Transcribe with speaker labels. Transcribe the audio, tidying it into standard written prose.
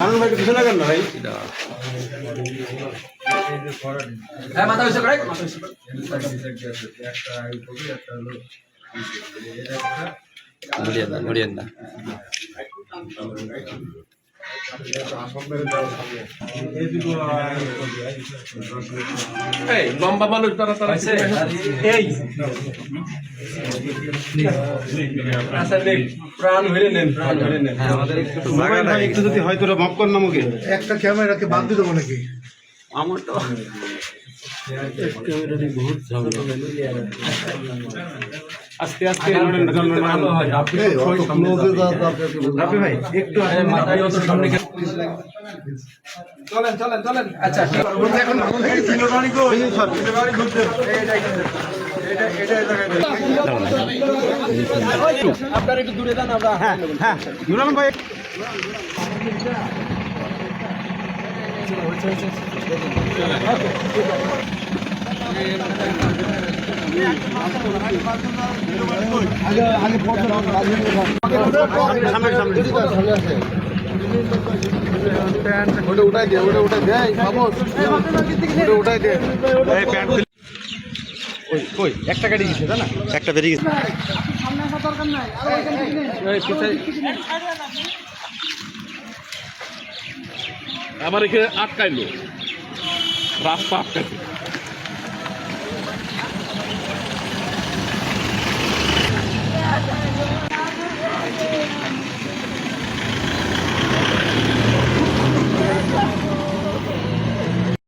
Speaker 1: আনন্দ ভাই কিছু লাগান না ভাই। হ্যাঁ মাথা হইছে ভাই, মাথা হইছে।
Speaker 2: নড়িয়েন না।
Speaker 3: এই লম্বা মানুষ তারা
Speaker 1: এই আচ্ছা নেন, প্রাণ ধরে নেন, প্রাণ ধরে নেন।
Speaker 2: হ্যাঁ আমাদের একটু
Speaker 1: মোবাইল ভাই একটু যদি হয় তোরা মাফ কর না মুখে।
Speaker 4: একটা ক্যামেরাকে বাদ দিয়ে দেবো নাকি?
Speaker 2: আমার তো
Speaker 1: আস্তে আস্তে নড়েন না, নড়েন না। রাফি ভাই একটু মাথায় অত সামনে চলেন চলেন চলেন। আচ্ছা এখন সিলোরানি গো এই সব সিলোরানি ঘুরতে আপনার একটু দূরে যান। আমরা হ্যাঁ হ্যাঁ নুরান ভাই উঠাই দে, উঠাই দে, উঠাই দে। কই একটা গাড়ি গেছে না,
Speaker 2: একটা বেরিয়ে গেছে।
Speaker 3: আমার এখানে আটকাইলো, রাস্তা আটকাইছে।